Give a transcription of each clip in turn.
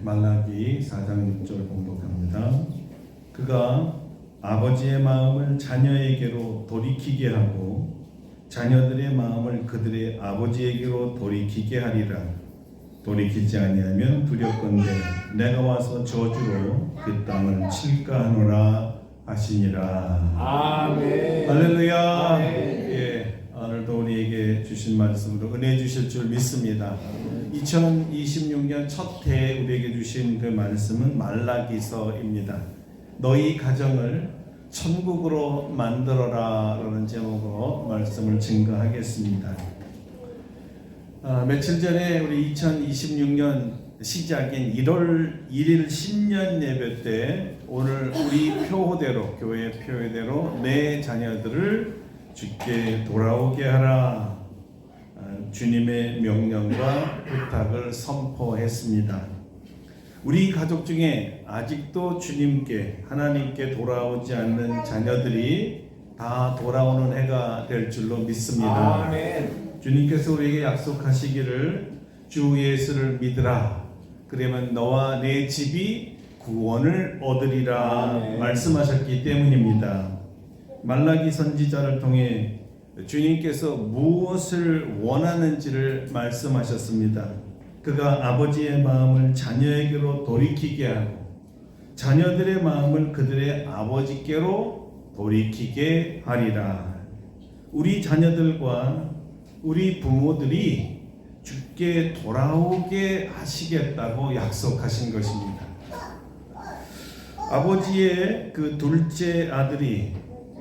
말라기 4장 6절 봉독합니다. 그가 아버지의 마음을 자녀에게로 돌이키게 하고 자녀들의 마음을 그들의 아버지에게로 돌이키게 하리라. 돌이키지 아니하면 두렵건대 내가 와서 저주로 그 땅을 칠까 하노라 하시니라. 아멘. 할렐루야. 아멘. 오늘도 우리에게 주신 말씀으로 은혜 주실 줄 믿습니다. 2026년 첫 해에 우리에게 주신 그 말씀은 말라기서입니다. 너희 가정을 천국으로 만들어라 라는 제목으로 말씀을 증거하겠습니다. 며칠 전에 우리 2026년 시작인 1월 1일 신년 예배 때 오늘 우리 표대로, 교회 표대로 내 자녀들을 주께 돌아오게 하라, 주님의 명령과 부탁을 선포했습니다. 우리 가족 중에 아직도 주님께, 하나님께 돌아오지 않는 자녀들이 다 돌아오는 해가 될 줄로 믿습니다. 아멘. 주님께서 우리에게 약속하시기를 주 예수를 믿으라, 그러면 너와 내 집이 구원을 얻으리라 아멘. 말씀하셨기 때문입니다. 말라기 선지자를 통해 주님께서 무엇을 원하는지를 말씀하셨습니다. 그가 아버지의 마음을 자녀에게로 돌이키게 하고 자녀들의 마음을 그들의 아버지께로 돌이키게 하리라. 우리 자녀들과 우리 부모들이 주께 돌아오게 하시겠다고 약속하신 것입니다. 아버지의 그 둘째 아들이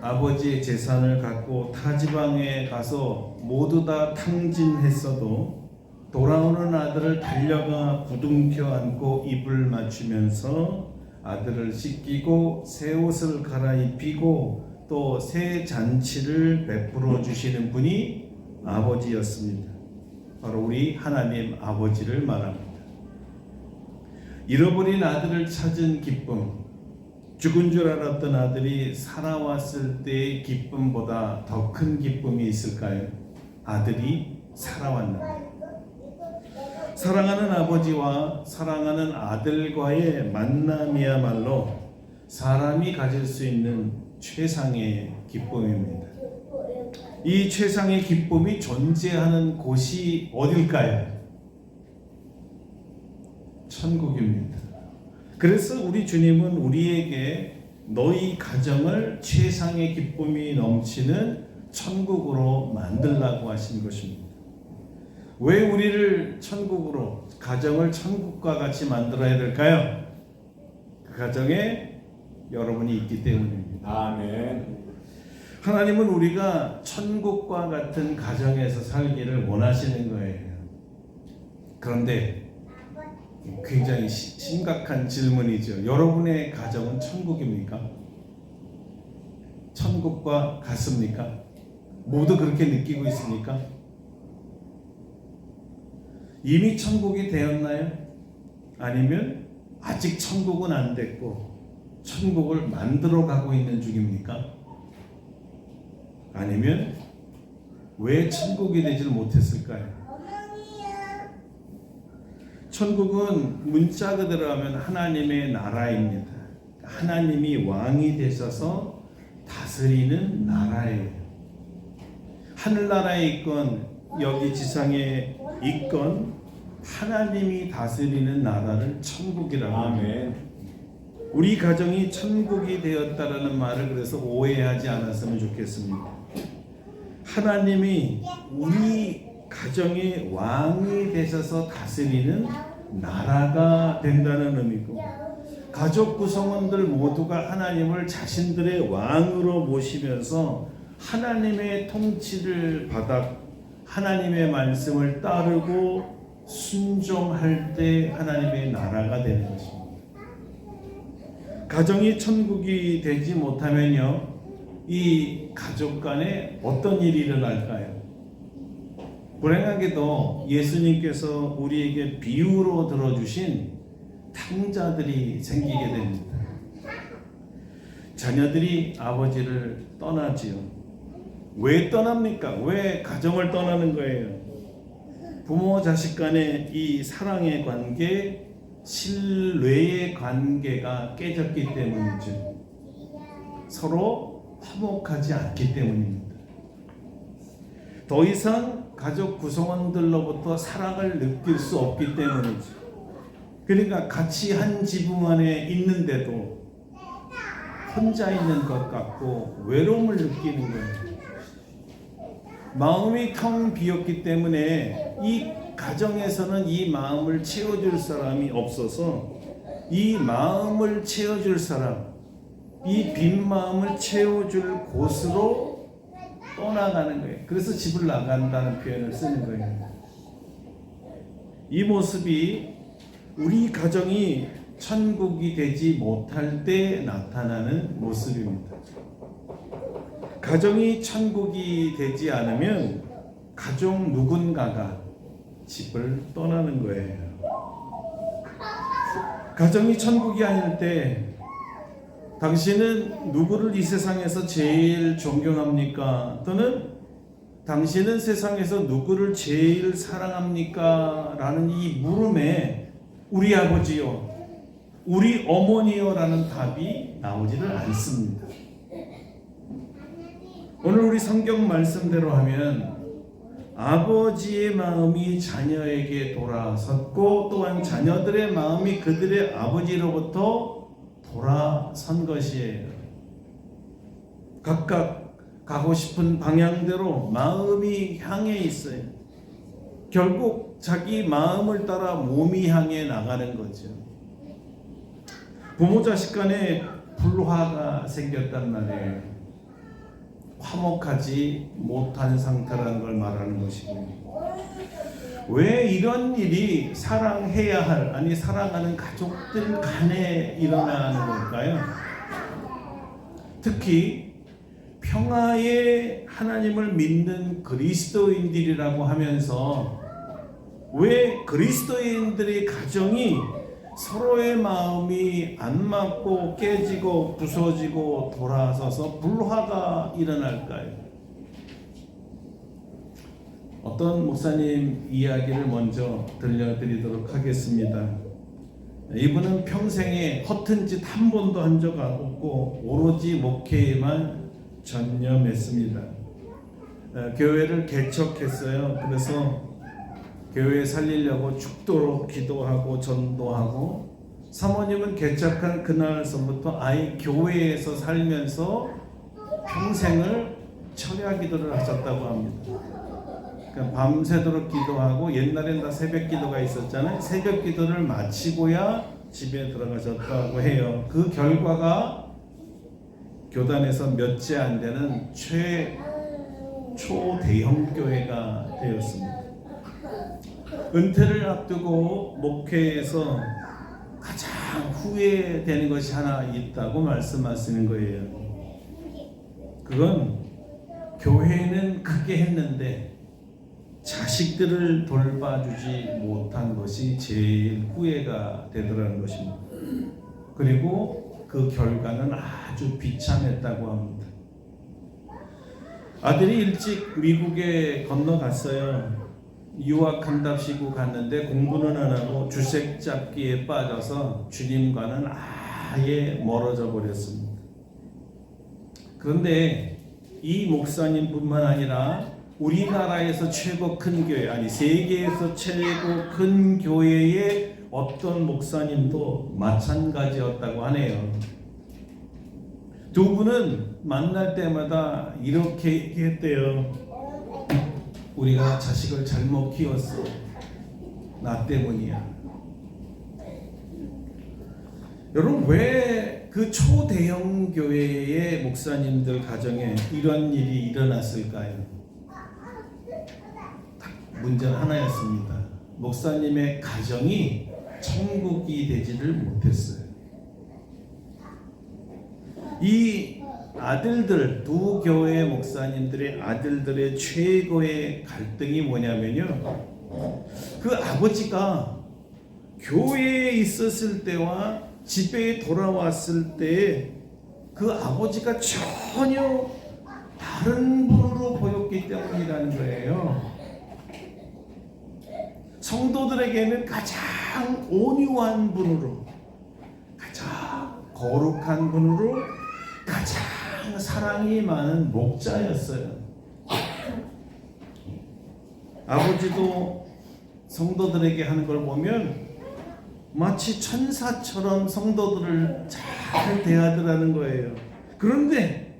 아버지의 재산을 갖고 타 지방에 가서 모두 다 탕진했어도 돌아오는 아들을 달려가 부둥켜 안고 입을 맞추면서 아들을 씻기고 새 옷을 갈아입히고 또 새 잔치를 베풀어 주시는 분이 아버지였습니다. 바로 우리 하나님 아버지를 말합니다. 잃어버린 아들을 찾은 기쁨, 죽은 줄 알았던 아들이 살아왔을 때의 기쁨보다 더 큰 기쁨이 있을까요? 아들이 살아왔는 것. 사랑하는 아버지와 사랑하는 아들과의 만남이야말로 사람이 가질 수 있는 최상의 기쁨입니다. 이 최상의 기쁨이 존재하는 곳이 어딜까요? 천국입니다. 그래서 우리 주님은 우리에게 너희 가정을 최상의 기쁨이 넘치는 천국으로 만들라고 하신 것입니다. 왜 우리를 천국으로, 가정을 천국과 같이 만들어야 될까요? 그 가정에 여러분이 있기 때문입니다. 아멘. 하나님은 우리가 천국과 같은 가정에서 살기를 원하시는 거예요. 그런데 굉장히 심각한 질문이죠. 여러분의 가정은 천국입니까? 천국과 같습니까? 모두 그렇게 느끼고 있습니까? 이미 천국이 되었나요? 아니면 아직 천국은 안 됐고 천국을 만들어 가고 있는 중입니까? 아니면 왜 천국이 되질 못했을까요? 천국은 문자 그대로 하면 하나님의 나라입니다. 하나님이 왕이 되셔서 다스리는 나라예요. 하늘나라에 있건 여기 지상에 있건 하나님이 다스리는 나라를 천국이라고 합니다. 우리 가정이 천국이 되었다라는 말을 그래서 오해하지 않았으면 좋겠습니다. 하나님이 우리 가정의 왕이 되셔서 다스리는 나라가 된다는 의미고, 가족 구성원들 모두가 하나님을 자신들의 왕으로 모시면서 하나님의 통치를 받아 하나님의 말씀을 따르고 순종할 때 하나님의 나라가 되는 것입니다. 가정이 천국이 되지 못하면요, 이 가족 간에 어떤 일이 일어날까요? 불행하게도 예수님께서 우리에게 비유로 들어주신 탕자들이 생기게 됩니다. 자녀들이 아버지를 떠나지요. 왜 떠납니까? 왜 가정을 떠나는 거예요? 부모 자식 간의 이 사랑의 관계, 신뢰의 관계가 깨졌기 때문이죠. 서로 화목하지 않기 때문입니다. 더 이상 가족 구성원들로부터 사랑을 느낄 수 없기 때문이죠. 그러니까 같이 한 지붕 안에 있는데도 혼자 있는 것 같고 외로움을 느끼는 거예요. 마음이 텅 비었기 때문에 이 가정에서는 이 마음을 채워줄 사람이 없어서 이 마음을 채워줄 사람, 이 빈 마음을 채워줄 곳으로 떠나가는 거예요. 그래서 집을 나간다는 표현을 쓰는 거예요. 이 모습이 우리 가정이 천국이 되지 못할 때 나타나는 모습입니다. 가정이 천국이 되지 않으면 가족 누군가가 집을 떠나는 거예요. 가정이 천국이 아닐 때 당신은 누구를 이 세상에서 제일 존경합니까? 또는 당신은 세상에서 누구를 제일 사랑합니까? 라는 이 물음에 우리 아버지요, 우리 어머니요 라는 답이 나오지를 않습니다. 오늘 우리 성경 말씀대로 하면 아버지의 마음이 자녀에게 돌아섰고 또한 자녀들의 마음이 그들의 아버지로부터 돌아선 것이에요. 각각 가고 싶은 방향대로 마음이 향해 있어요. 결국 자기 마음을 따라 몸이 향해 나가는 거죠. 부모 자식 간에 불화가 생겼단 말이에요. 화목하지 못한 상태라는 걸 말하는 것이고요. 왜 이런 일이 사랑해야 할, 아니 사랑하는 가족들 간에 일어나는 걸까요? 특히 평화의 하나님을 믿는 그리스도인들이라고 하면서 왜 그리스도인들의 가정이 서로의 마음이 안 맞고 깨지고 부서지고 돌아서서 불화가 일어날까요? 어떤 목사님 이야기를 먼저 들려드리도록 하겠습니다. 이분은 평생에 허튼 짓 한 번도 한 적 없고 오로지 목회에만 전념했습니다. 교회를 개척했어요. 그래서 교회 살리려고 죽도록 기도하고 전도하고, 사모님은 개척한 그날서부터 아예 교회에서 살면서 평생을 철야 기도를 하셨다고 합니다. 그러니까 밤새도록 기도하고, 옛날엔 다 새벽 기도가 있었잖아요. 새벽 기도를 마치고야 집에 들어가셨다고 해요. 그 결과가 교단에서 몇 째 안 되는 초대형 교회가 되었습니다. 은퇴를 앞두고 목회에서 가장 후회되는 것이 하나 있다고 말씀하시는 거예요. 그건 교회는 크게 했는데 자식들을 돌봐주지 못한 것이 제일 후회가 되더라는 것입니다. 그리고 그 결과는 아주 비참했다고 합니다. 아들이 일찍 미국에 건너갔어요. 유학한답시고 갔는데 공부는 안 하고 주색 잡기에 빠져서 주님과는 아예 멀어져 버렸습니다. 그런데 이 목사님뿐만 아니라 우리나라에서 최고 큰 교회, 아니 세계에서 최고 큰 교회의 어떤 목사님도 마찬가지였다고 하네요. 두 분은 만날 때마다 이렇게 얘기했대요. 우리가 자식을 잘못 키웠어. 나 때문이야. 여러분, 왜 그 초대형 교회의 목사님들 가정에 이런 일이 일어났을까요? 문제는 하나였습니다. 목사님의 가정이 천국이 되지를 못했어요. 이 아들들, 두 교회 목사님들의 아들들의 최고의 갈등이 뭐냐면요, 그 아버지가 교회에 있었을 때와 집에 돌아왔을 때 그 아버지가 전혀 다른 분으로 보였기 때문이라는 거예요. 성도들에게는 가장 온유한 분으로, 가장 거룩한 분으로, 가장 사랑이 많은 목자였어요. 아버지도 성도들에게 하는 걸 보면 마치 천사처럼 성도들을 잘 대하더라는 거예요. 그런데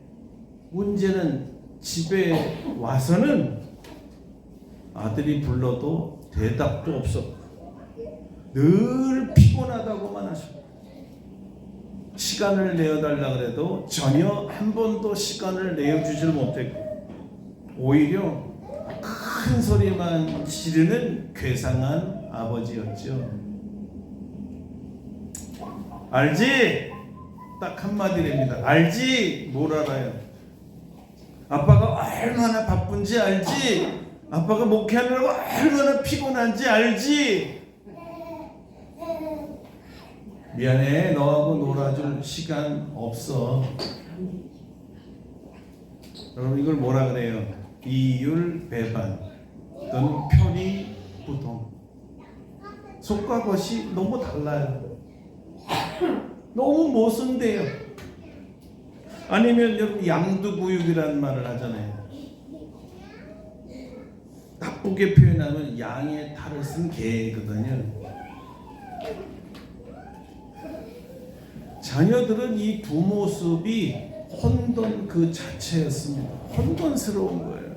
문제는 집에 와서는 아들이 불러도 대답도 없었고 늘 피곤하다고만 하셨고, 시간을 내어달라 그래도 전혀 한 번도 시간을 내어주질 못했고, 오히려 큰 소리만 지르는 괴상한 아버지였죠. 알지? 딱 한마디랍니다. 알지? 뭘 알아요? 아빠가 얼마나 바쁜지 알지? 아빠가 목회하느라고 얼마나 피곤한지 알지? 미안해, 너하고 놀아줄 시간 없어. 여러분, 이걸 뭐라 그래요? 이율배반 또는 편의부동. 속과 겉이 너무 달라요. 너무 모순돼요. 아니면 여러분, 양두구육이라는 말을 하잖아요. 나쁘게 표현하면 양의 탈을 쓴 개거든요. 자녀들은 이 두 모습이 혼돈 그 자체였습니다. 혼돈스러운 거예요.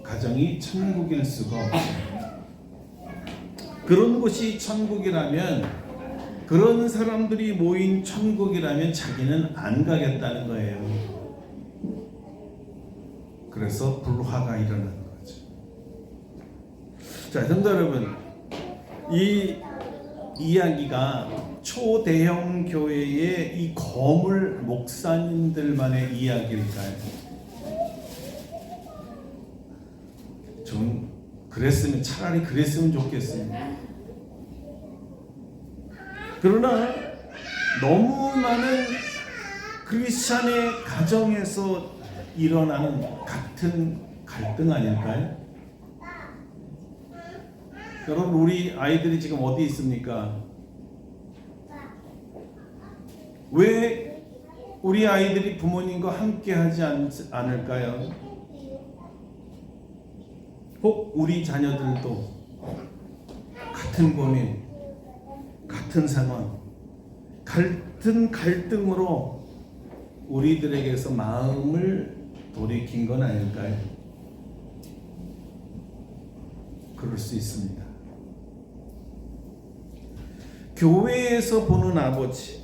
가정이 천국일 수가 없어요. 그런 곳이 천국이라면, 그런 사람들이 모인 천국이라면 자기는 안 가겠다는 거예요. 그래서 불화가 일어나는 거죠. 자, 성도 여러분, 이 이야기가 초대형 교회의 이 거물 목사님들만의 이야기일까요? 전 그랬으면, 차라리 그랬으면 좋겠습니다. 그러나 너무 많은 크리스찬의 가정에서 일어나는 같은 갈등 아닐까요? 여러분, 우리 아이들이 지금 어디 있습니까? 왜 우리 아이들이 부모님과 함께 하지 않을까요? 혹 우리 자녀들도 같은 고민, 같은 상황, 같은 갈등으로 우리들에게서 마음을 돌이킨 건 아닐까요? 그럴 수 있습니다. 교회에서 보는 아버지,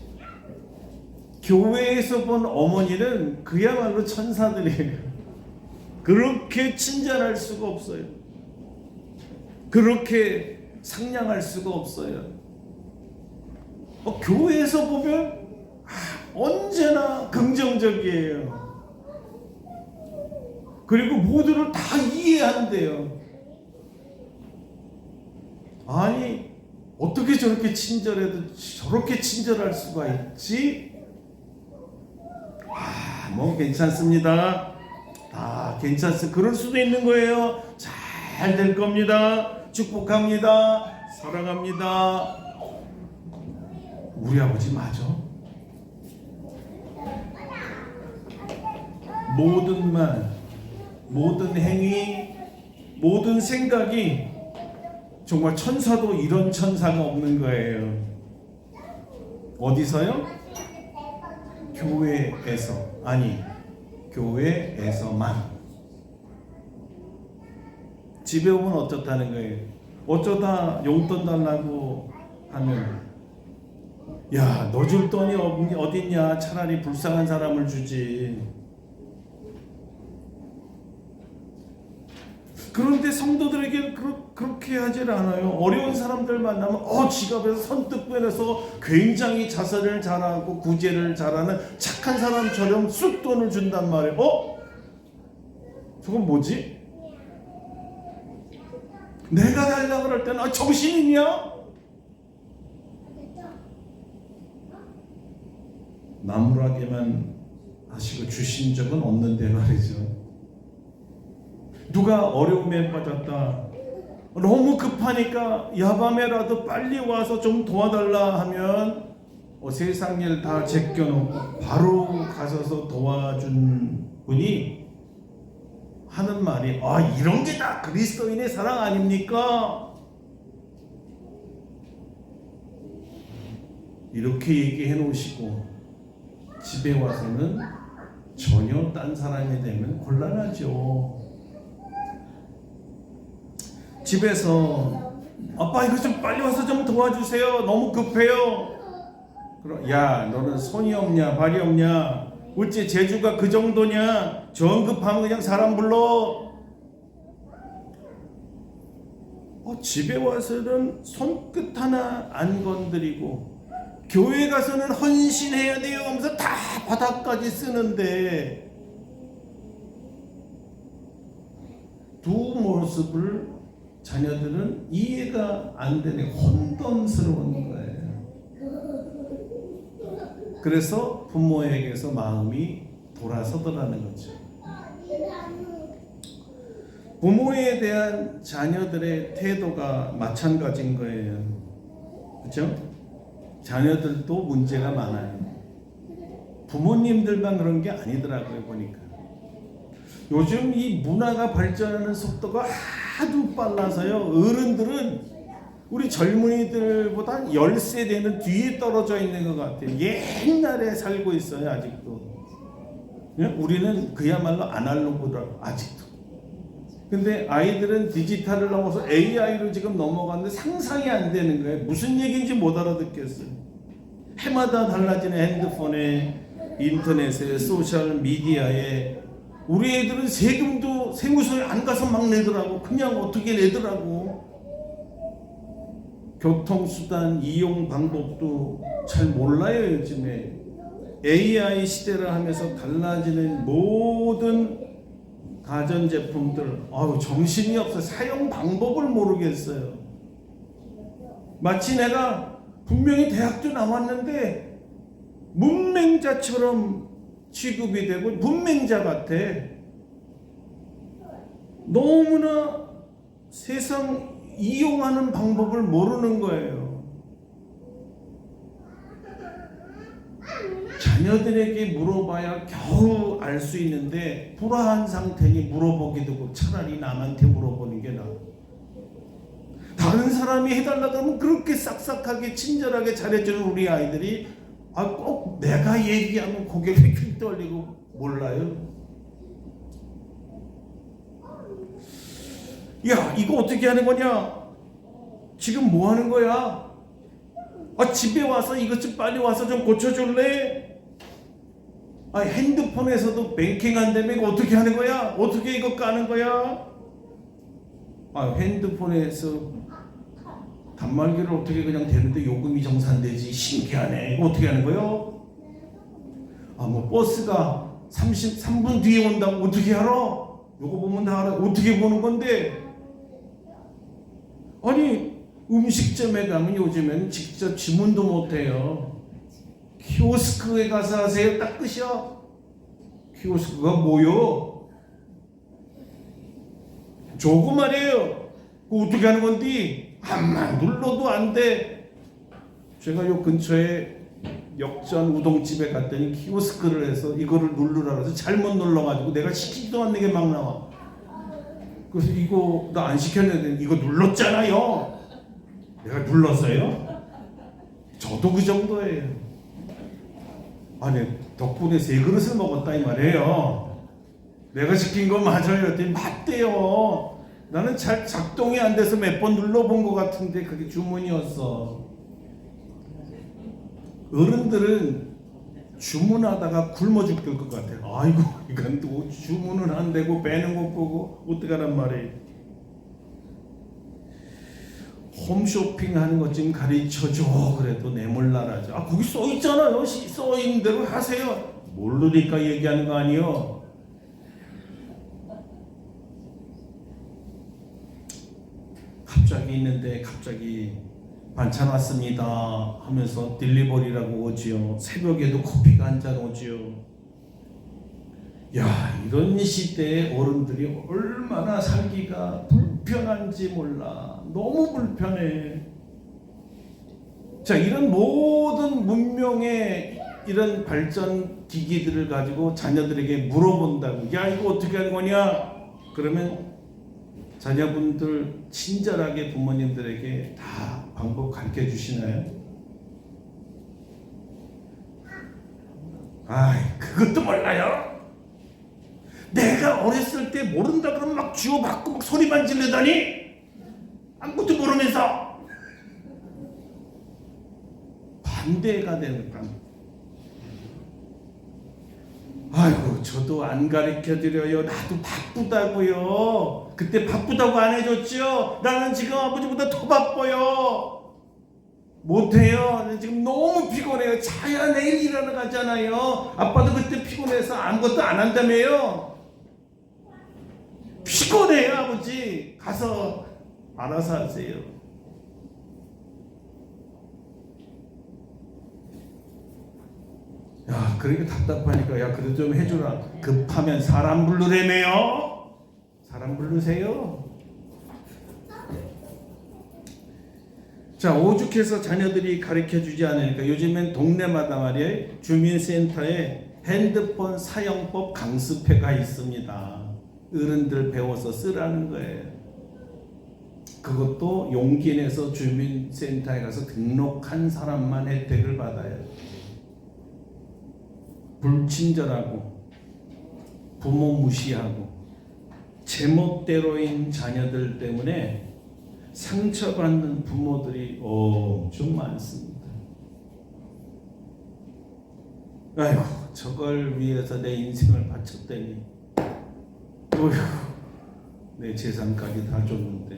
교회에서 본 어머니는 그야말로 천사들이에요. 그렇게 친절할 수가 없어요. 그렇게 상냥할 수가 없어요. 교회에서 보면 언제나 긍정적이에요. 그리고 모두를 다 이해한대요. 아니, 어떻게 저렇게 친절해도 저렇게 친절할 수가 있지? 뭐 괜찮습니다. 괜찮습니다. 그럴 수도 있는 거예요. 잘 될 겁니다. 축복합니다. 사랑합니다. 우리 아버지 맞아? 모든 말, 모든 행위, 모든 생각이 정말 천사도 이런 천사가 없는 거예요. 어디서요? 교회에서. 아니, 교회에서만. 집에 오면 어쩌다는 거예요? 어쩌다 용돈 달라고 하면, 야, 너 줄 돈이 어딨냐? 차라리 불쌍한 사람을 주지. 그런데 성도들에게 그렇게 하질 않아요. 어려운 사람들 만나면 지갑에서 선뜻 빼내서 굉장히 자선을 잘하고 구제를 잘하는 착한 사람처럼 쑥 돈을 준단 말이에요. 저건 뭐지? 내가 달라고 그럴 때는 정신이냐? 나무라게만 하시고 주신 적은 없는데 말이죠. 누가 어려움에 빠졌다. 너무 급하니까 야밤에라도 빨리 와서 좀 도와달라 하면 세상 일 다 제껴놓고 바로 가서서 도와준 분이 하는 말이 이런 게 다 그리스도인의 사랑 아닙니까? 이렇게 얘기해 놓으시고 집에 와서는 전혀 딴 사람이 되면 곤란하죠. 집에서 아빠 이거 좀 빨리 와서 좀 도와주세요. 너무 급해요. 그럼 야 너는 손이 없냐 발이 없냐 어째 재주가 그 정도냐 정급하면 그냥 사람 불러. 집에 와서는 손끝 하나 안 건드리고 교회 가서는 헌신해야 돼요 하면서 다 바닥까지 쓰는데 두 모습을 자녀들은 이해가 안 되네. 혼돈스러운 거예요. 그래서 부모에게서 마음이 돌아서더라는 거죠. 부모에 대한 자녀들의 태도가 마찬가지인 거예요. 그렇죠? 자녀들도 문제가 많아요. 부모님들만 그런 게 아니더라고요, 보니까. 요즘 이 문화가 발전하는 속도가 하도 빨라서요. 어른들은 우리 젊은이들보다 10세대는 뒤에 떨어져 있는 것 같아요. 옛날에 살고 있어요, 아직도. 우리는 그야말로 아날로그더라고, 아직도. 근데 아이들은 디지털을 넘어서 AI로 지금 넘어갔는데 상상이 안 되는 거예요. 무슨 얘기인지 못 알아듣겠어요. 해마다 달라지는 핸드폰에, 인터넷에, 소셜 미디어에 우리 애들은 세금도 세무서에 안 가서 막 내더라고. 그냥 어떻게 내더라고. 교통수단 이용 방법도 잘 몰라요. 요즘에 AI 시대라 하면서 달라지는 모든 가전제품들 정신이 없어. 사용 방법을 모르겠어요. 마치 내가 분명히 대학도 나왔는데 문맹자처럼 취급이 되고 문맹자 같아. 너무나 세상 이용하는 방법을 모르는 거예요. 자녀들에게 물어봐야 겨우 알 수 있는데 불화한 상태니 물어보기도 고 차라리 남한테 물어보는 게 나아. 다른 사람이 해달라 그러면 그렇게 싹싹하게 친절하게 잘해주는 우리 아이들이 꼭 내가 얘기하면 고개를 휙 떨리고 몰라요. 야 이거 어떻게 하는 거냐? 지금 뭐 하는 거야? 집에 와서 이것 좀 빨리 와서 좀 고쳐줄래? 핸드폰에서도 뱅킹 안 되면 이거 어떻게 하는 거야? 어떻게 이거 까는 거야? 핸드폰에서 단말기를 어떻게 그냥 되는데 요금이 정산되지? 신기하네. 이거 어떻게 하는 거요? 뭐 버스가 33분 뒤에 온다고 어떻게 알아? 요거 보면 다 알아. 어떻게 보는 건데? 아니 음식점에 가면 요즘에는 직접 주문도 못해요. 키오스크에 가서 하세요. 딱 끝이야. 키오스크가 뭐요? 저거 말이에요. 그거 어떻게 하는 건디? 한만 눌러도 안 돼. 제가 요 근처에 역전 우동집에 갔더니 키오스크를 해서 이거를 누르라 그래서 잘못 눌러가지고 내가 시키지도 않는 게 막 나와. 그래서 이거 나 안 시켰는데 이거 눌렀잖아요. 내가 눌렀어요? 저도 그 정도예요. 덕분에 3그릇을 먹었다 이 말이에요. 내가 시킨 거 맞아요. 그랬더니 맞대요. 나는 잘 작동이 안 돼서 몇 번 눌러본 것 같은데 그게 주문이었어. 어른들은 주문하다가 굶어 죽을 것 같아요. 아이고 이건 또 주문을 안 되고 배는 못 보고 어떡하란 말이에요. 홈쇼핑 하는 것 좀 가르쳐줘. 그래도 내몰라라죠. 거기 써있잖아요. 써있는 대로 하세요. 모르니까 얘기하는 거 아니요. 갑자기 있는데 갑자기 반찬 왔습니다 하면서 딜리버리라고 오지요. 새벽에도 커피가 한 잔 오지요. 야, 이런 시대에 어른들이 얼마나 살기가 불편한지 몰라. 너무 불편해. 자, 이런 모든 문명의 이런 발전 기기들을 가지고 자녀들에게 물어본다고. 야, 이거 어떻게 하는 거냐? 그러면 자녀분들 친절하게 부모님들에게 다 방법 가르쳐 주시나요? 아이, 그것도 몰라요? 내가 어렸을 때 모른다 그러면 막 쥐어받고 막 소리만 지르더니 아무것도 모르면서 반대가 되는 반. 아이고, 저도 안 가르쳐 드려요. 나도 바쁘다고요. 그때 바쁘다고 안 해줬죠. 나는 지금 아버지보다 더 바빠요. 못해요. 지금 너무 피곤해요. 자야 내일 일하러 가잖아요. 아빠도 그때 피곤해서 아무것도 안 한다며요. 피곤해요, 아버지. 가서 알아서 하세요. 야, 그러니까 답답하니까 야, 그래도 좀 해주라. 급하면 사람 부르래매요. 사람 부르세요. 자, 오죽해서 자녀들이 가르쳐주지 않으니까 요즘엔 동네마다 말이에요, 주민센터에 핸드폰 사용법 강습회가 있습니다. 어른들 배워서 쓰라는 거예요. 그것도 용기 내서 주민센터에 가서 등록한 사람만 혜택을 받아요. 불친절하고 부모 무시하고 제멋대로인 자녀들 때문에 상처받는 부모들이 엄청 많습니다. 아이고, 저걸 위해서 내 인생을 바쳤더니 어휴, 내 재산까지 다 줬는데.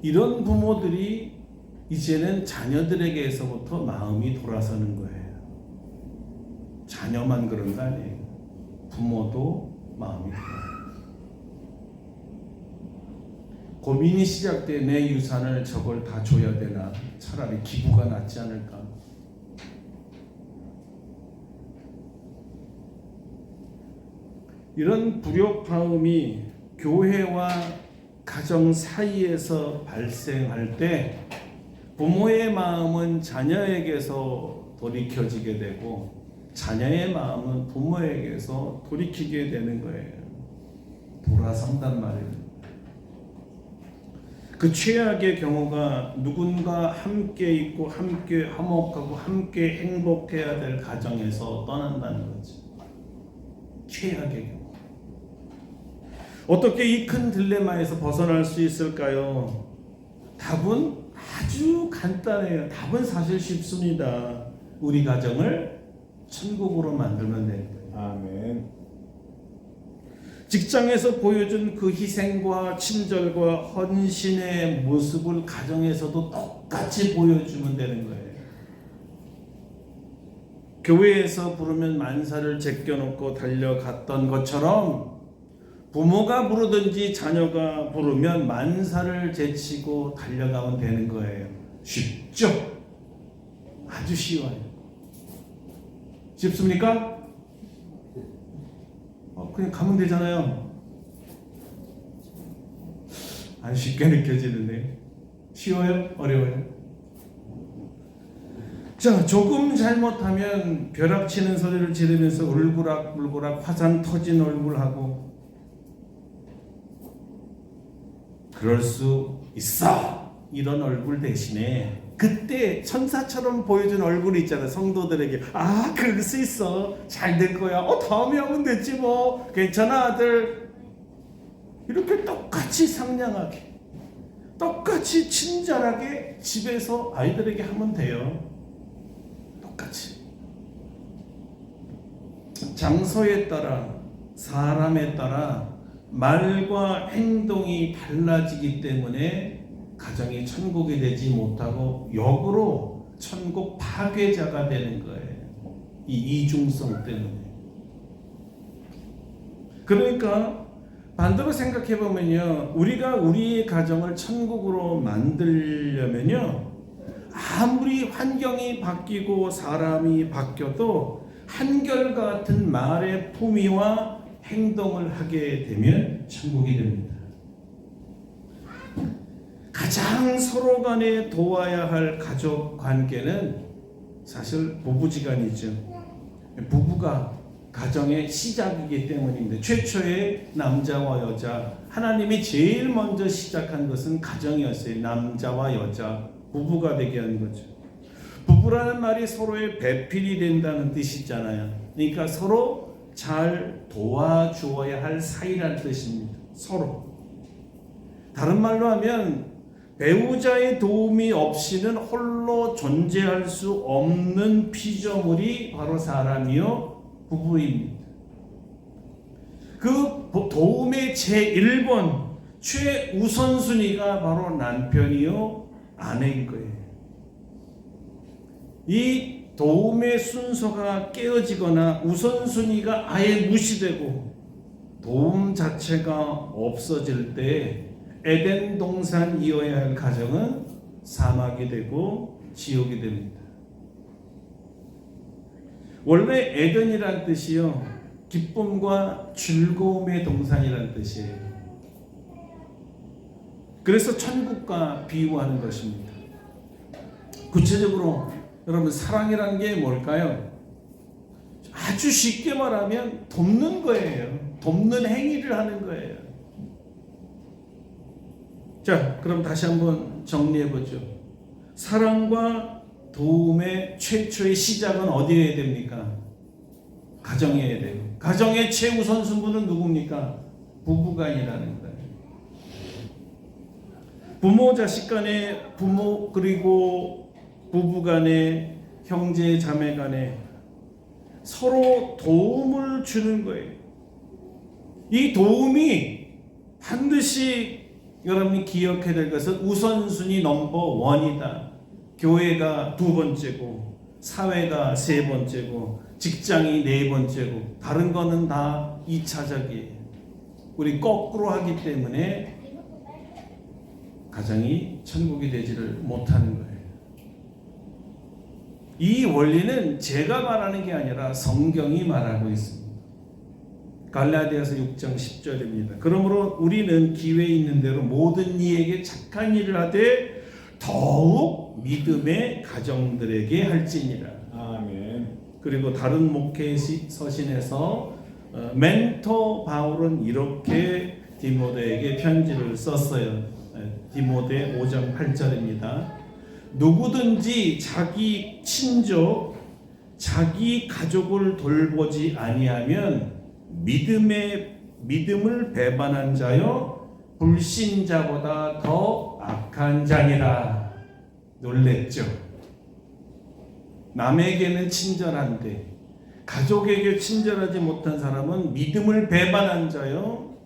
이런 부모들이 이제는 자녀들에게서부터 마음이 돌아서는 거예요. 자녀만 그런 거 아니에요. 부모도 마음이 돌아요. 고민이 시작돼. 내 유산을 저걸 다 줘야 되나? 차라리 기부가 낫지 않을까? 이런 불협화음이 교회와 가정 사이에서 발생할 때 부모의 마음은 자녀에게서 돌이켜지게 되고 자녀의 마음은 부모에게서 돌이키게 되는 거예요. 돌아선단 말이에요. 그 최악의 경우가 누군가 함께 있고 함께 화목하고 함께 행복해야 될 가정에서 떠난다는 거지. 최악의 경우. 어떻게 이 큰 딜레마에서 벗어날 수 있을까요? 답은 아주 간단해요. 답은 사실 쉽습니다. 우리 가정을 천국으로 만들면 돼요. 아멘. 직장에서 보여준 그 희생과 친절과 헌신의 모습을 가정에서도 똑같이 보여주면 되는 거예요. 교회에서 부르면 만사를 제껴놓고 달려갔던 것처럼 부모가 부르든지 자녀가 부르면 만사를 제치고 달려가면 되는 거예요. 쉽죠? 아주 쉬워요. 쉽습니까? 그냥 가면 되잖아요. 안 쉽게 느껴지는데 쉬워요? 어려워요? 자, 조금 잘못하면 벼락치는 소리를 지르면서 울고락 화산 터진 얼굴하고 그럴 수 있어. 이런 얼굴 대신에 그때 천사처럼 보여준 얼굴이 있잖아요. 성도들에게 그럴 수 있어. 잘 될 거야. 다음에 하면 됐지 뭐. 괜찮아 아들. 이렇게 똑같이 상냥하게 똑같이 친절하게 집에서 아이들에게 하면 돼요. 똑같이. 장소에 따라 사람에 따라 말과 행동이 달라지기 때문에 가정이 천국이 되지 못하고 역으로 천국 파괴자가 되는 거예요. 이 이중성 때문에. 그러니까 반대로 생각해 보면요, 우리가 우리의 가정을 천국으로 만들려면요, 아무리 환경이 바뀌고 사람이 바뀌어도 한결같은 말의 품위와 행동을 하게 되면 천국이 됩니다. 가장 서로 간에 도와야 할 가족 관계는 사실 부부지간이죠. 부부가 가정의 시작이기 때문입니다. 최초의 남자와 여자, 하나님이 제일 먼저 시작한 것은 가정이었어요. 남자와 여자, 부부가 되게 한 거죠. 부부라는 말이 서로의 배필이 된다는 뜻이잖아요. 그러니까 서로 잘 도와주어야 할 사이라는 뜻입니다. 서로. 다른 말로 하면 배우자의 도움이 없이는 홀로 존재할 수 없는 피조물이 바로 사람이요 부부입니다. 그 도움의 제1번 최우선순위가 바로 남편이요 아내인 거예요. 이 도움의 순서가 깨어지거나 우선순위가 아예 무시되고 도움 자체가 없어질 때 에덴 동산이어야 할 가정은 사막이 되고 지옥이 됩니다. 원래 에덴이란 뜻이요 기쁨과 즐거움의 동산이란 뜻이에요. 그래서 천국과 비유하는 것입니다. 구체적으로 여러분 사랑이란 게 뭘까요? 아주 쉽게 말하면 돕는 거예요. 돕는 행위를 하는 거예요. 자, 그럼 다시 한번 정리해 보죠. 사랑과 도움의 최초의 시작은 어디에 됩니까? 가정이어야 돼요. 가정의 최우선 순부는 누굽니까? 부부간이라는 거예요. 부모 자식 간에, 부모 그리고 부부 간에, 형제 자매 간에 서로 도움을 주는 거예요. 이 도움이 반드시 여러분이 기억해야 될 것은 우선순위 넘버 1이다. 교회가 2번째고 사회가 3번째고 직장이 4번째고 다른 거는 다 2차적이에요. 우리 거꾸로 하기 때문에 가정이 천국이 되지를 못하는 거예요. 이 원리는 제가 말하는 게 아니라 성경이 말하고 있습니다. 갈라디아서 6장 10절입니다. 그러므로 우리는 기회 있는 대로 모든 이에게 착한 일을 하되 더욱 믿음의 가정들에게 할지니라. 아멘. 그리고 다른 목회 서신에서 멘토 바울은 이렇게 디모데에게 편지를 썼어요. 디모데 5장 8절입니다. 누구든지 자기 친족, 자기 가족을 돌보지 아니하면 믿음을 배반한 자요 불신자보다 더 악한 자니라. 놀랬죠? 남에게는 친절한데 가족에게 친절하지 못한 사람은 믿음을 배반한 자요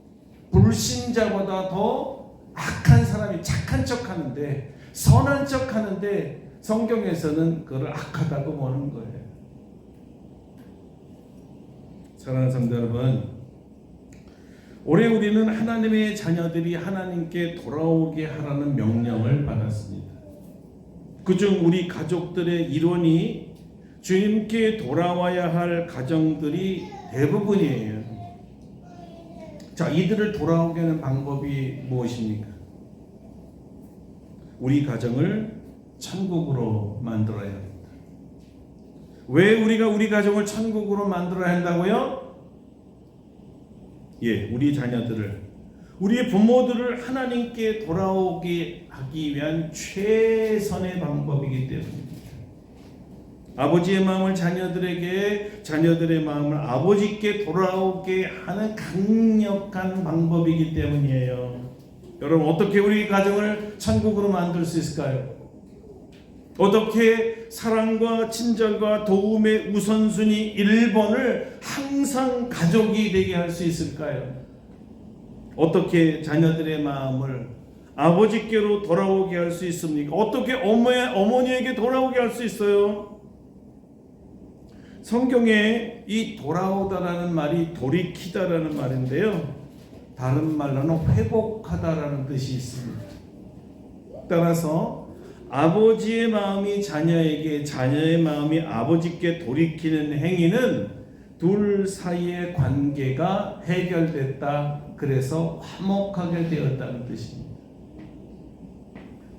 불신자보다 더 악한 사람이. 착한 척하는데 선한 척하는데 성경에서는 그걸 악하다고 보는 거예요. 사랑하는 성도 여러분, 올해 우리는 하나님의 자녀들이 하나님께 돌아오게 하라는 명령을 받았습니다. 그중 우리 가족들의 일원이 주님께 돌아와야 할 가정들이 대부분이에요. 자, 이들을 돌아오게 하는 방법이 무엇입니까? 우리 가정을 천국으로 만들어야 합니다. 왜 우리가 우리 가정을 천국으로 만들어야 한다고요? 예, 우리 자녀들을, 우리 부모들을 하나님께 돌아오게 하기 위한 최선의 방법이기 때문입니다. 아버지의 마음을 자녀들에게, 자녀들의 마음을 아버지께 돌아오게 하는 강력한 방법이기 때문이에요. 여러분, 어떻게 우리 가정을 천국으로 만들 수 있을까요? 어떻게 사랑과 친절과 도움의 우선순위 1번을 항상 가족이 되게 할 수 있을까요? 어떻게 자녀들의 마음을 아버지께로 돌아오게 할 수 있습니까? 어떻게 어머니에게 돌아오게 할 수 있어요? 성경에 이 돌아오다라는 말이 돌이키다라는 말인데요, 다른 말로는 회복하다라는 뜻이 있습니다. 따라서 아버지의 마음이 자녀에게, 자녀의 마음이 아버지께 돌이키는 행위는 둘 사이의 관계가 해결됐다. 그래서 화목하게 되었다는 뜻입니다.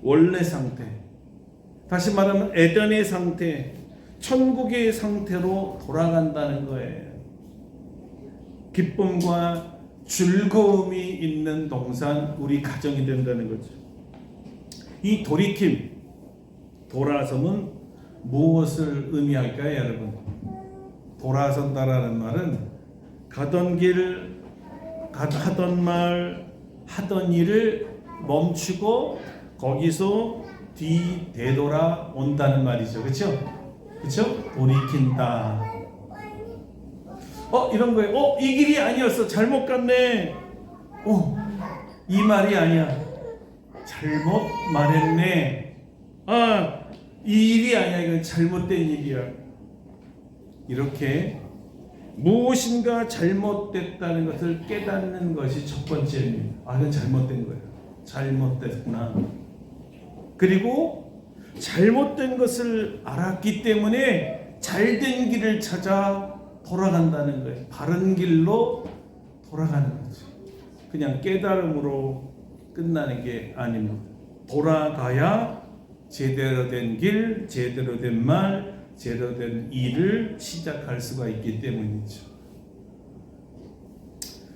원래 상태, 다시 말하면 에덴의 상태, 천국의 상태로 돌아간다는 거예요. 기쁨과 즐거움이 있는 동산, 우리 가정이 된다는 거죠. 이 돌이킴, 돌아섬은 무엇을 의미할까요, 여러분? 돌아선다라는 말은 가던 길, 하던 말, 하던 일을 멈추고 거기서 되돌아 온다는 말이죠. 그렇죠? 그렇죠? 돌이킨다. 이런 거예요. 이 길이 아니었어. 잘못 갔네. 이 말이 아니야. 잘못 말했네. 이 일이 아니야. 이건 잘못된 일이야. 이렇게 무엇인가 잘못됐다는 것을 깨닫는 것이 첫 번째입니다. 이건 잘못된 거예요. 잘못됐구나. 그리고 잘못된 것을 알았기 때문에 잘된 길을 찾아 돌아간다는 거예요. 바른 길로 돌아가는 거죠. 그냥 깨달음으로 끝나는 게 아닙니다. 돌아가야 제대로 된 길, 제대로 된 말, 제대로 된 일을 시작할 수가 있기 때문이죠.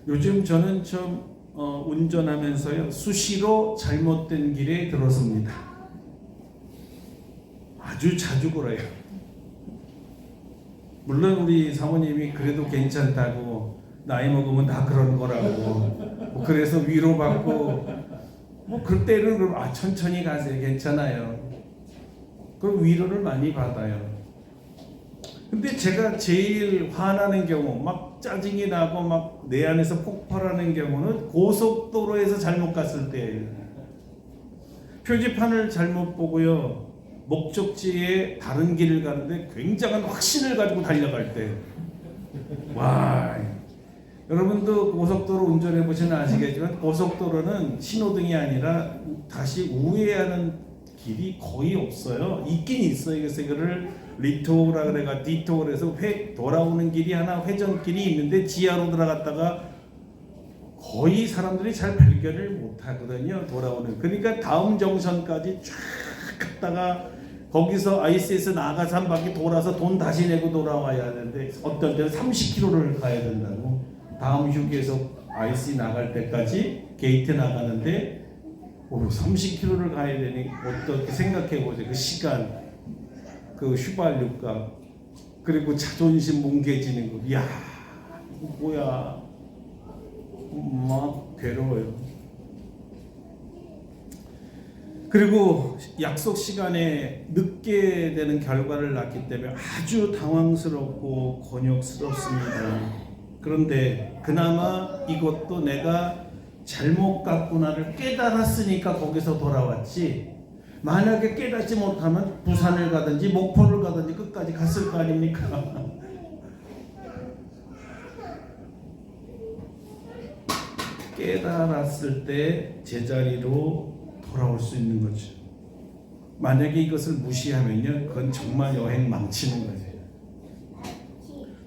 요즘 저는 좀 운전하면서요, 수시로 잘못된 길에 들어섭니다. 아주 자주 그래요. 물론 우리 사모님이 그래도 괜찮다고, 나이 먹으면 다 그런 거라고, 그래서 위로받고, 그때는 그럼 천천히 가세요, 괜찮아요. 그럼 위로를 많이 받아요. 근데 제가 제일 화나는 경우, 막 짜증이 나고 막 내 안에서 폭발하는 경우는 고속도로에서 잘못 갔을 때예요. 표지판을 잘못 보고요, 목적지에 다른 길을 가는데 굉장한 확신을 가지고 달려갈 때, 여러분도 고속도로 운전해 보시면 아시겠지만 고속도로는 신호등이 아니라 다시 우회하는 길이 거의 없어요. 있긴 있어요. 그래서 이거를 리토라 그래가 디토를 해서 돌아오는 길이 하나, 회전길이 있는데 지하로 들어갔다가 거의 사람들이 잘 발견을 못 하거든요. 돌아오는. 그러니까 다음 정선까지 쫙 갔다가 거기서 IC에서 나가서 한 바퀴 돌아서 돈 다시 내고 돌아와야 하는데 어떤 때는 30km를 가야 된다고. 다음 휴게소 IC 나갈 때까지 게이트 나가는데 30km를 가야 되니 어떻게 생각해 보세요. 그 시간, 그 휘발유가, 그리고 자존심 뭉개지는 거. 이야, 이거 뭐야. 막 괴로워요. 그리고 약속 시간에 늦게 되는 결과를 낳기 때문에 아주 당황스럽고 곤욕스럽습니다. 그런데 그나마 이것도 내가 잘못 갔구나를 깨달았으니까 거기서 돌아왔지, 만약에 깨닫지 못하면 부산을 가든지 목포를 가든지 끝까지 갔을 거 아닙니까? 깨달았을 때 제자리로 돌아올 수 있는 거죠. 만약에 이것을 무시하면요, 그건 정말 여행 망치는 거죠.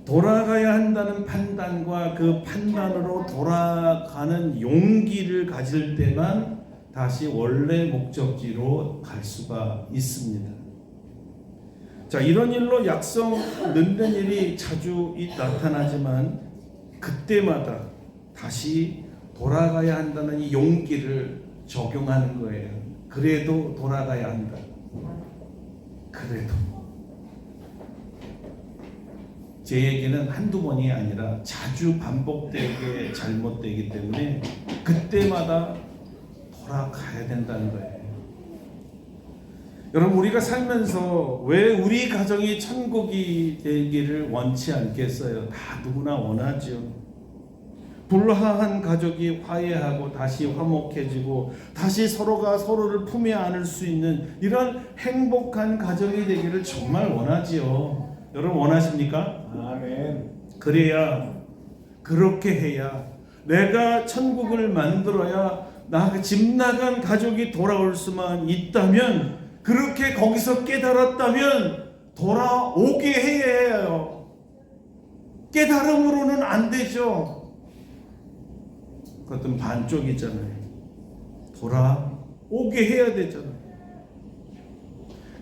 돌아가야 한다는 판단과 그 판단으로 돌아가는 용기를 가질 때만 다시 원래 목적지로 갈 수가 있습니다. 자, 이런 일로 약속 늦는 일이 자주 나타나지만 그때마다 다시 돌아가야 한다는 이 용기를 적용하는 거예요. 그래도 돌아가야 한다. 그래도. 제 얘기는 한두 번이 아니라 자주 반복되게 잘못되기 때문에 그때마다 돌아가야 된다는 거예요. 여러분, 우리가 살면서 왜 우리 가정이 천국이 되기를 원치 않겠어요? 다 누구나 원하죠. 불화한 가족이 화해하고 다시 화목해지고 다시 서로가 서로를 품에 안을 수 있는 이런 행복한 가정이 되기를 정말 원하지요. 여러분 원하십니까? 아멘. 그래야, 그렇게 해야 내가 천국을 만들어야 집 나간 가족이 돌아올 수만 있다면 그렇게 거기서 깨달았다면 돌아오게 해야 해요. 깨달음으로는 안 되죠. 그것은 반쪽이잖아요. 돌아오게 해야 되잖아요.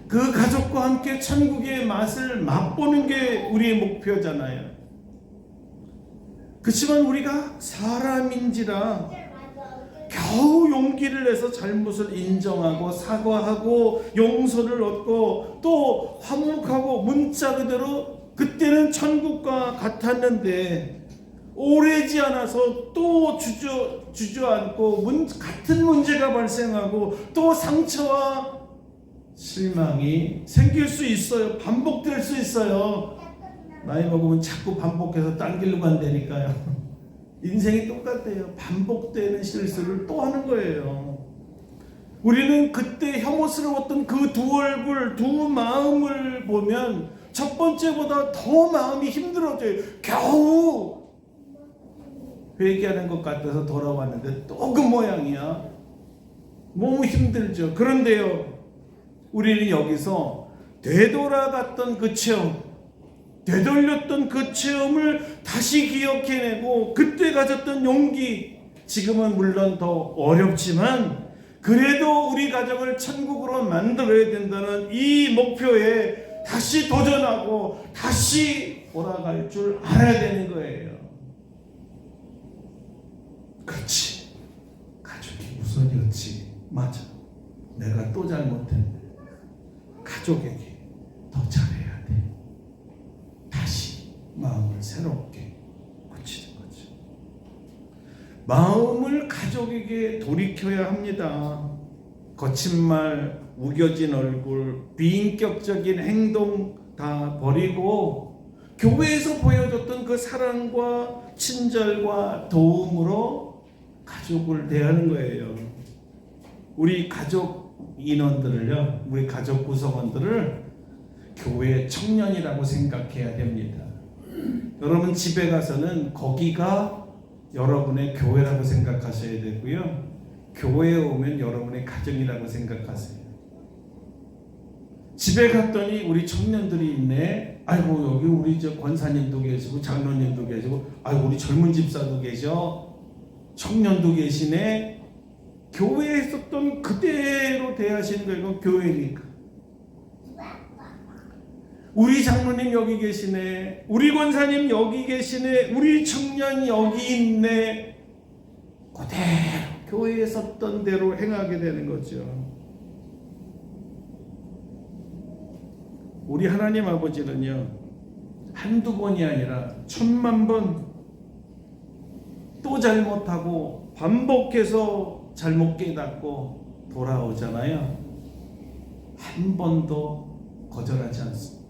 그 가족과 함께 천국의 맛을 맛보는 게 우리의 목표잖아요. 그렇지만 우리가 사람인지라 겨우 용기를 내서 잘못을 인정하고 사과하고 용서를 얻고 또 화목하고 문자 그대로 그때는 천국과 같았는데 오래지 않아서 또 주저앉고 같은 문제가 발생하고 또 상처와 실망이 생길 수 있어요. 반복될 수 있어요. 나이 먹으면 자꾸 반복해서 딴 길로 간다니까요. 인생이 똑같아요. 반복되는 실수를 또 하는 거예요. 우리는 그때 혐오스러웠던 그 두 얼굴, 두 마음을 보면 첫 번째보다 더 마음이 힘들어져요. 겨우 회개하는 것 같아서 돌아왔는데 또 그 모양이야. 너무 힘들죠. 그런데요, 우리는 여기서 되돌아갔던 그 체험, 되돌렸던 그 체험을 다시 기억해내고 그때 가졌던 용기, 지금은 물론 더 어렵지만 그래도 우리 가정을 천국으로 만들어야 된다는 이 목표에 다시 도전하고 다시 돌아갈 줄 알아야 되는 거예요. 그렇지, 가족이 우선이었지. 맞아, 내가 또 잘못했네. 가족에게 더 잘해야 돼. 다시 마음을 새롭게 고치는 거죠. 마음을 가족에게 돌이켜야 합니다. 거친 말, 우겨진 얼굴, 비인격적인 행동 다 버리고 교회에서 보여줬던 그 사랑과 친절과 도움으로 가족을 대하는 거예요. 우리 가족 인원들을요, 우리 가족 구성원들을 교회 청년이라고 생각해야 됩니다. 여러분 집에 가서는 거기가 여러분의 교회라고 생각하셔야 되고요, 교회에 오면 여러분의 가정이라고 생각하세요. 집에 갔더니 우리 청년들이 있네. 아이고, 여기 우리 저 권사님도 계시고 장로님도 계시고, 아이고, 우리 젊은 집사도 계셔, 청년도 계시네. 교회에 있었던 그대로 대하시는 거, 이건 교회니까. 우리 장로님 여기 계시네, 우리 권사님 여기 계시네, 우리 청년 여기 있네. 그대로 교회에 있었던 대로 행하게 되는 거죠. 우리 하나님 아버지는요, 한두 번이 아니라 1000만 번 또 잘못하고 반복해서 잘못 깨닫고 돌아오잖아요. 한 번도 거절하지 않습니다.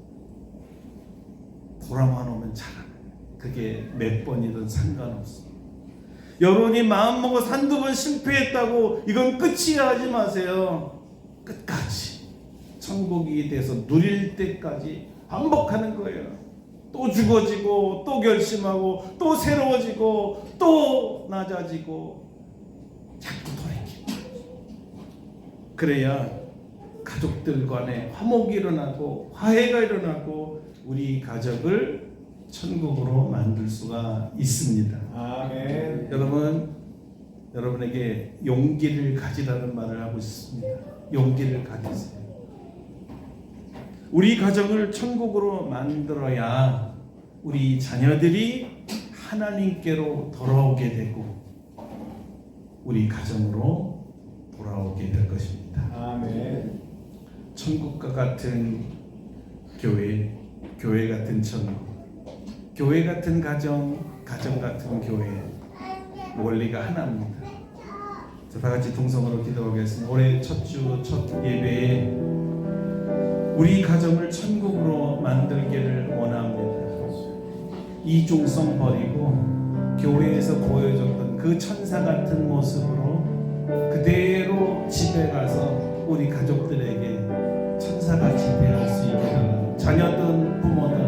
돌아만 오면 잘하는, 그게 몇 번이든 상관없습니다. 여러분이 마음먹어서 한두 번 실패했다고 이건 끝이야 하지 마세요. 끝까지 천국이 돼서 누릴 때까지 반복하는 거예요. 또 죽어지고 또 결심하고 또 새로워지고 또 낮아지고 자꾸 돌이키고, 그래야 가족들 간에 화목이 일어나고 화해가 일어나고 우리 가족을 천국으로 만들 수가 있습니다. 아멘. 여러분, 여러분에게 용기를 가지라는 말을 하고 싶습니다. 용기를 가지세요. 우리 가정을 천국으로 만들어야 우리 자녀들이 하나님께로 돌아오게 되고 우리 가정으로 돌아오게 될 것입니다. 아멘. 천국과 같은 교회, 교회 같은 천국, 교회 같은 가정, 가정 같은 교회, 원리가 하나입니다. 자, 다 같이 동성으로 기도하겠습니다. 올해 첫 주, 첫 예배에 우리 가정을 천국으로 만들기를 원합니다. 이중성 버리고 교회에서 보여줬던 그 천사 같은 모습으로 그대로 집에 가서 우리 가족들에게 천사같이 대할 수 있기를, 자녀든 부모든